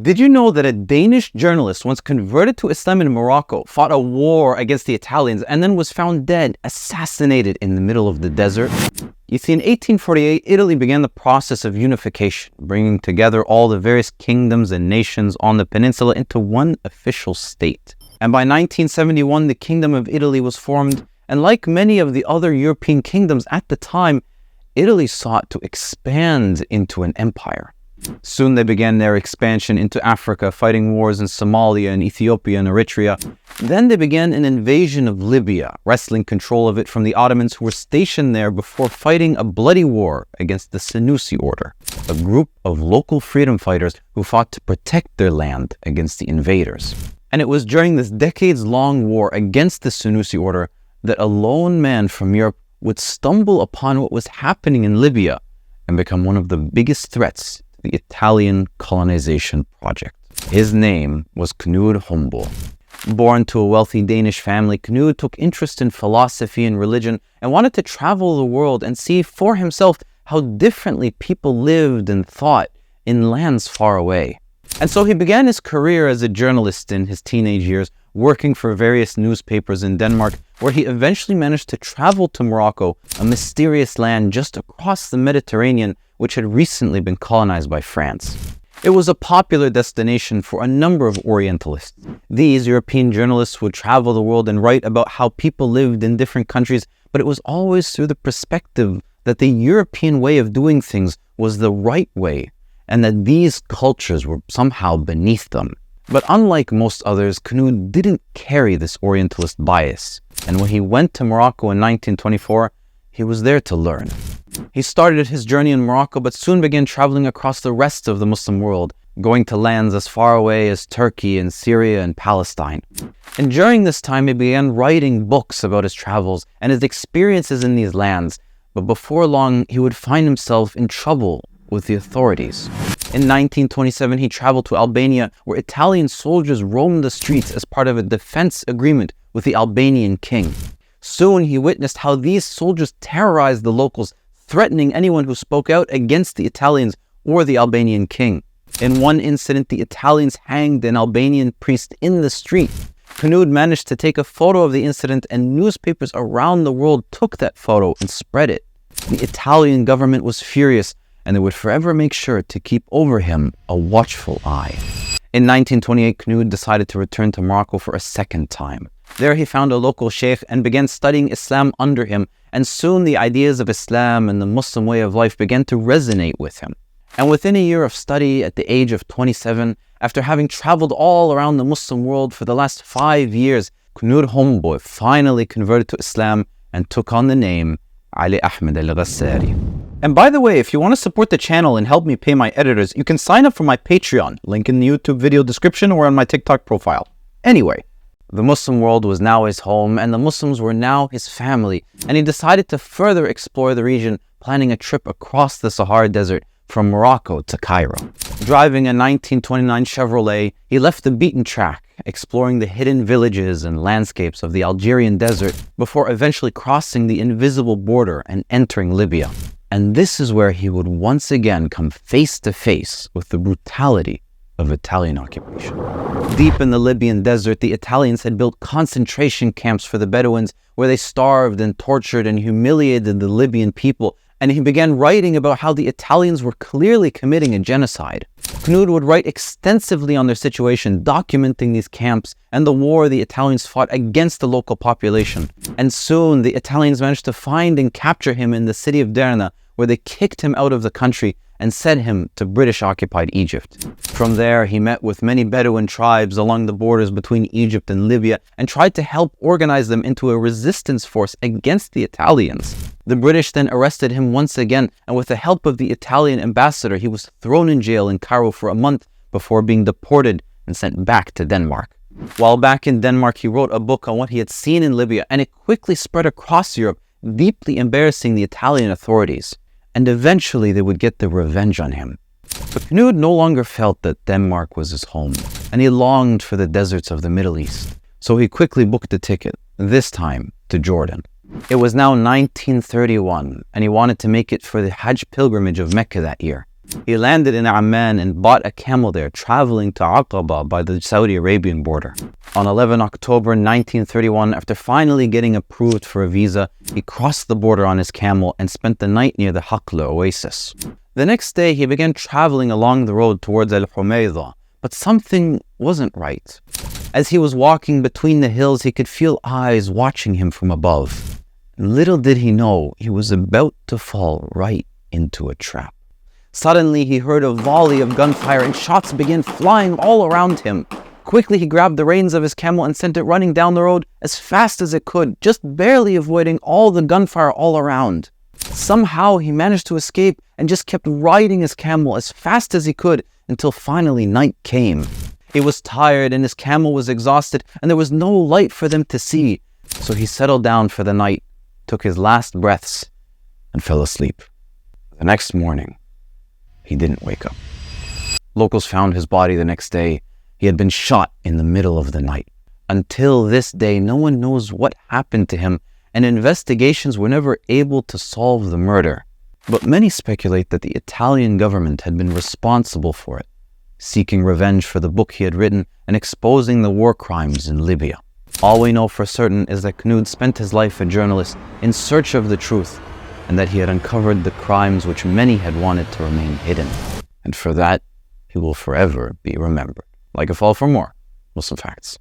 Did you know that a Danish journalist once converted to Islam in Morocco, fought a war against the Italians, and then was found dead, assassinated in the middle of the desert? You see, in 1848, Italy began the process of unification, bringing together all the various kingdoms and nations on the peninsula into one official state. And by 1971, the Kingdom of Italy was formed, and like many of the other European kingdoms at the time, Italy sought to expand into an empire. Soon they began their expansion into Africa, fighting wars in Somalia and Ethiopia and Eritrea. Then they began an invasion of Libya, wresting control of it from the Ottomans who were stationed there before fighting a bloody war against the Senussi order, a group of local freedom fighters who fought to protect their land against the invaders. And it was during this decades-long war against the Senussi order that a lone man from Europe would stumble upon what was happening in Libya and become one of the biggest threats the Italian colonization project. His name was Knud Holmboe. Born to a wealthy Danish family, Knud took interest in philosophy and religion and wanted to travel the world and see for himself how differently people lived and thought in lands far away. And so he began his career as a journalist in his teenage years, working for various newspapers in Denmark, where he eventually managed to travel to Morocco, a mysterious land just across the Mediterranean, which had recently been colonized by France. It was a popular destination for a number of Orientalists. These European journalists would travel the world and write about how people lived in different countries, but it was always through the perspective that the European way of doing things was the right way, and that these cultures were somehow beneath them. But unlike most others, Knud didn't carry this Orientalist bias, and when he went to Morocco in 1924, he was there to learn. He started his journey in Morocco, but soon began traveling across the rest of the Muslim world, going to lands as far away as Turkey and Syria and Palestine. And during this time, he began writing books about his travels and his experiences in these lands, but before long, he would find himself in trouble with the authorities. In 1927, he traveled to Albania, where Italian soldiers roamed the streets as part of a defense agreement with the Albanian king. Soon, he witnessed how these soldiers terrorized the locals, threatening anyone who spoke out against the Italians or the Albanian king. In one incident, the Italians hanged an Albanian priest in the street. Knud managed to take a photo of the incident, and newspapers around the world took that photo and spread it. The Italian government was furious, and they would forever make sure to keep over him a watchful eye. In 1928, Knud decided to return to Morocco for a second time. There he found a local sheikh and began studying Islam under him, and soon the ideas of Islam and the Muslim way of life began to resonate with him. And within a year of study, at the age of 27, after having traveled all around the Muslim world for the last 5 years, Knud Holmboe finally converted to Islam and took on the name Ali Ahmed al-Ghassari. And by the way, if you want to support the channel and help me pay my editors, you can sign up for my Patreon, link in the YouTube video description or on my TikTok profile. Anyway, the Muslim world was now his home, and the Muslims were now his family, and he decided to further explore the region, planning a trip across the Sahara Desert from Morocco to Cairo. Driving a 1929 Chevrolet, he left the beaten track, exploring the hidden villages and landscapes of the Algerian desert before eventually crossing the invisible border and entering Libya. And this is where he would once again come face to face with the brutality of Italian occupation. Deep in the Libyan desert, the Italians had built concentration camps for the Bedouins where they starved and tortured and humiliated the Libyan people, and he began writing about how the Italians were clearly committing a genocide. Knud would write extensively on their situation, documenting these camps and the war the Italians fought against the local population. And soon, the Italians managed to find and capture him in the city of Derna, where they kicked him out of the country and sent him to British-occupied Egypt. From there, he met with many Bedouin tribes along the borders between Egypt and Libya and tried to help organize them into a resistance force against the Italians. The British then arrested him once again, and with the help of the Italian ambassador, he was thrown in jail in Cairo for a month before being deported and sent back to Denmark. While back in Denmark, he wrote a book on what he had seen in Libya, and it quickly spread across Europe, deeply embarrassing the Italian authorities. And eventually they would get their revenge on him. But Knud no longer felt that Denmark was his home, and he longed for the deserts of the Middle East. So he quickly booked a ticket, this time to Jordan. It was now 1931, and he wanted to make it for the Hajj pilgrimage of Mecca that year. He landed in Amman and bought a camel there, traveling to Aqaba by the Saudi Arabian border. On 11 October 1931, after finally getting approved for a visa, he crossed the border on his camel and spent the night near the Haqla oasis. The next day, he began traveling along the road towards Al-Humayda, but something wasn't right. As he was walking between the hills, he could feel eyes watching him from above. Little did he know, he was about to fall right into a trap. Suddenly, he heard a volley of gunfire and shots began flying all around him. Quickly, he grabbed the reins of his camel and sent it running down the road as fast as it could, just barely avoiding all the gunfire all around. Somehow, he managed to escape and just kept riding his camel as fast as he could until finally night came. He was tired and his camel was exhausted and there was no light for them to see. So he settled down for the night, took his last breaths, and fell asleep. The next morning, he didn't wake up. Locals found his body the next day. He had been shot in the middle of the night. Until this day, no one knows what happened to him, and investigations were never able to solve the murder. But many speculate that the Italian government had been responsible for it, seeking revenge for the book he had written and exposing the war crimes in Libya. All we know for certain is that Knud spent his life a journalist in search of the truth, and that he had uncovered the crimes which many had wanted to remain hidden. And for that, he will forever be remembered. Like a follow for more Muslim Facts.